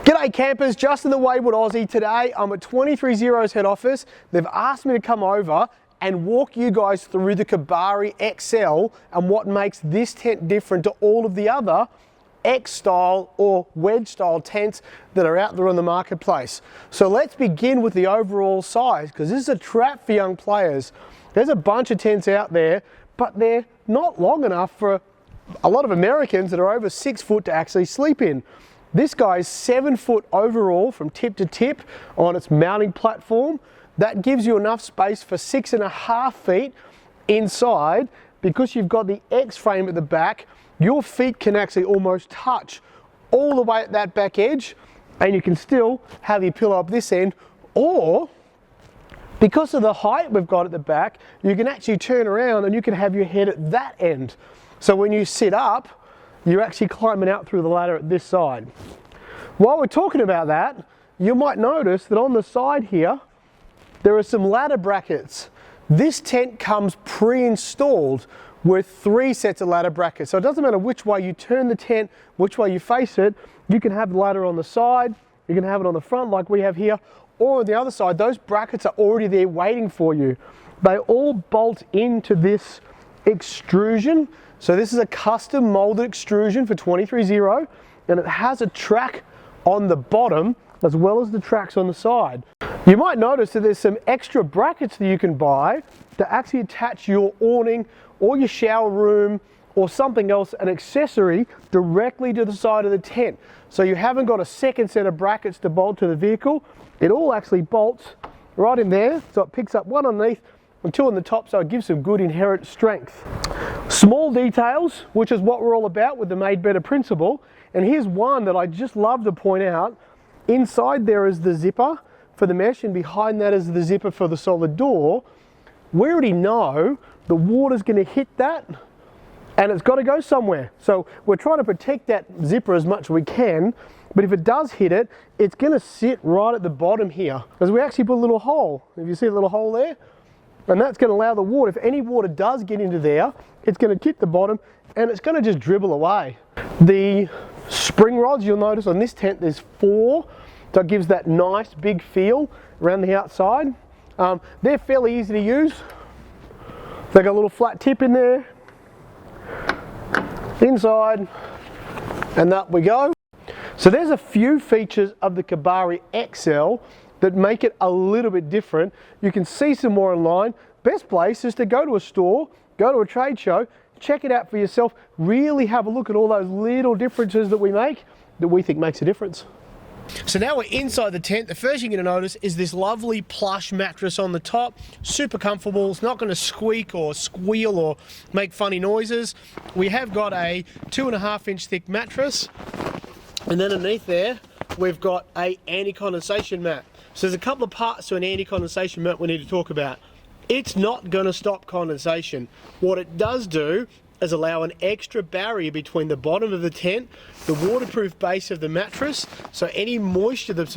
G'day campers, Justin the Wayward Aussie. Today I'm at 23Zero's head office. They've asked me to come over and walk you guys through the Kabari XL and what makes this tent different to all of the other X-style or wedge-style tents that are out there on the marketplace. So let's begin with the overall size, because this is a trap for young players. There's a bunch of tents out there, but they're not long enough for a lot of Americans that are over 6 foot to actually sleep in. This guy is 7 foot overall from tip to tip on its mounting platform. That gives you enough space for 6.5 feet inside. Because you've got the X frame at the back, your feet can actually almost touch all the way at that back edge, and you can still have your pillow up this end, or because of the height we've got at the back, you can actually turn around and you can have your head at that end. So when you sit up, you're actually climbing out through the ladder at this side. While we're talking about that, you might notice that on the side here, there are some ladder brackets. This tent comes pre-installed with 3 sets of ladder brackets. So it doesn't matter which way you turn the tent, which way you face it, you can have the ladder on the side, you can have it on the front like we have here, or on the other side. Those brackets are already there waiting for you. They all bolt into this extrusion. So this is a custom molded extrusion for 23Zero, and it has a track on the bottom as well as the tracks on the side. You might notice that there's some extra brackets that you can buy to actually attach your awning or your shower room or something else, an accessory, directly to the side of the tent. So you haven't got a second set of brackets to bolt to the vehicle. It all actually bolts right in there, so it picks up one underneath and 2 on the top, so it gives some good inherent strength. Small details, which is what we're all about with the Made Better principle. And here's one that I just love to point out. Inside there is the zipper for the mesh, and behind that is the zipper for the solid door. We already know the water's going to hit that and it's got to go somewhere. So we're trying to protect that zipper as much as we can, but if it does hit it, it's going to sit right at the bottom here, as we actually put a little hole. If you see a little hole there, and that's going to allow the water, if any water does get into there, it's going to tip the bottom and it's going to just dribble away. The spring rods, you'll notice on this tent there's 4, so it gives that nice big feel around the outside. They're fairly easy to use. They've got a little flat tip in there, inside, and up we go. So there's a few features of the Kabari XL that make it a little bit different. You can see some more online. Best place is to go to a store, go to a trade show, check it out for yourself, really have a look at all those little differences that we make, that we think makes a difference. So now we're inside the tent. The first thing you're going to notice is this lovely plush mattress on the top. Super comfortable. It's not going to squeak or squeal or make funny noises. We have got a 2.5 inch thick mattress, and then underneath there we've got a anti-condensation mat. So there's a couple of parts to an anti-condensation mat we need to talk about. It's not going to stop condensation. What it does do is allow an extra barrier between the bottom of the tent, the waterproof base of the mattress, so any moisture that's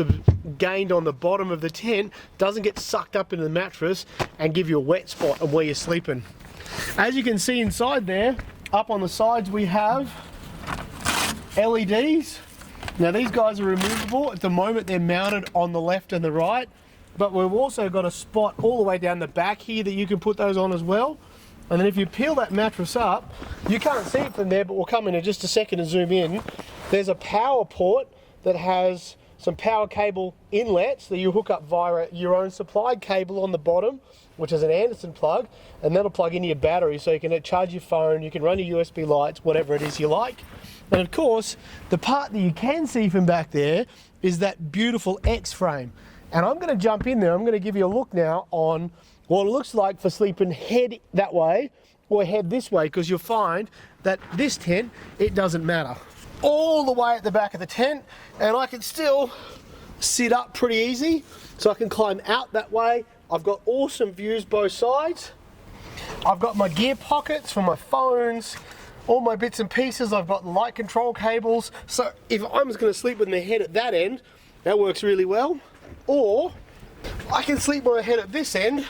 gained on the bottom of the tent doesn't get sucked up into the mattress and give you a wet spot of where you're sleeping. As you can see inside there, up on the sides we have LEDs. Now these guys are removable. At the moment they're mounted on the left and the right, but we've also got a spot all the way down the back here that you can put those on as well. And then if you peel that mattress up, you can't see it from there, but we'll come in just a second and zoom in. There's a power port that has some power cable inlets that you hook up via your own supplied cable on the bottom, which is an Anderson plug, and that'll plug into your battery so you can charge your phone, you can run your USB lights, whatever it is you like. And of course, the part that you can see from back there is that beautiful X frame. And I'm going to jump in there, I'm going to give you a look now on what it looks like for sleeping head that way or head this way, because you'll find that this tent, it doesn't matter. All the way at the back of the tent, and I can still sit up pretty easy, so I can climb out that way. I've got awesome views both sides. I've got my gear pockets for my phones, all my bits and pieces. I've got light control cables, so if I'm just going to sleep with my head at that end, that works really well. Or I can sleep with my head at this end,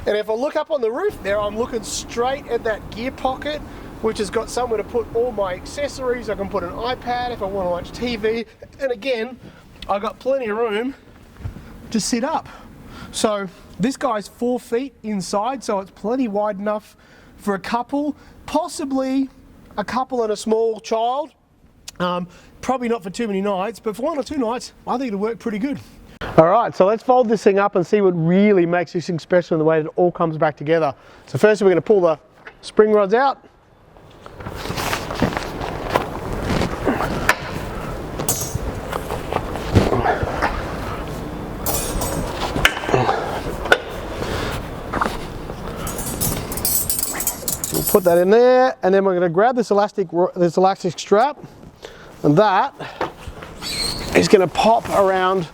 and if I look up on the roof there, I'm looking straight at that gear pocket which has got somewhere to put all my accessories. I can put an iPad if I want to watch TV. And again, I've got plenty of room to sit up. So this guy's 4 feet inside, so it's plenty wide enough for a couple, possibly a couple and a small child. Probably not for too many nights, but for 1 or 2 nights, I think it'll work pretty good. All right, so let's fold this thing up and see what really makes this thing special in the way that it all comes back together. So first we're going to pull the spring rods out. We'll put that in there, and then we're going to grab this elastic strap, and that is going to pop around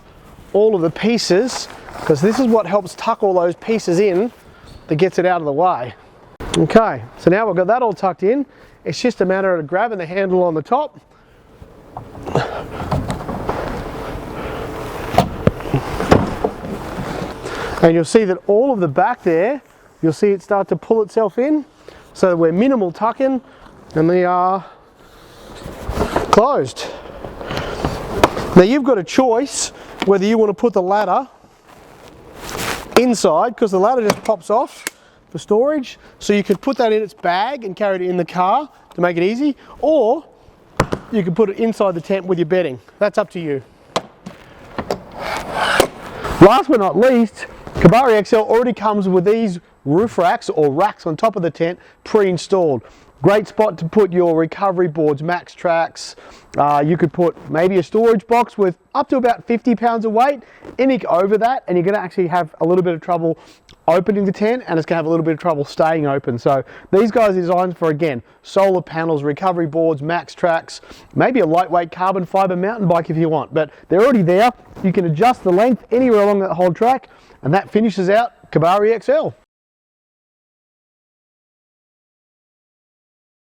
all of the pieces, because this is what helps tuck all those pieces in that gets it out of the way. Okay, so now we've got that all tucked in. It's just a matter of grabbing the handle on the top. And you'll see that all of the back there, you'll see it start to pull itself in. So we're minimal tucking, and they are closed. Now you've got a choice whether you want to put the ladder inside, because the ladder just pops off for storage, so you could put that in its bag and carry it in the car to make it easy, or you can put it inside the tent with your bedding. That's up to you. Last but not least, Kabari XL already comes with these roof racks or racks on top of the tent pre-installed. Great spot to put your recovery boards, max tracks. You could put maybe a storage box with up to about 50 pounds of weight. Anything over that, and you're going to actually have a little bit of trouble opening the tent, and it's going to have a little bit of trouble staying open. So these guys are designed for, again, solar panels, recovery boards, max tracks, maybe a lightweight carbon fiber mountain bike if you want, but they're already there. You can adjust the length anywhere along that whole track, and that finishes out Kabari XL.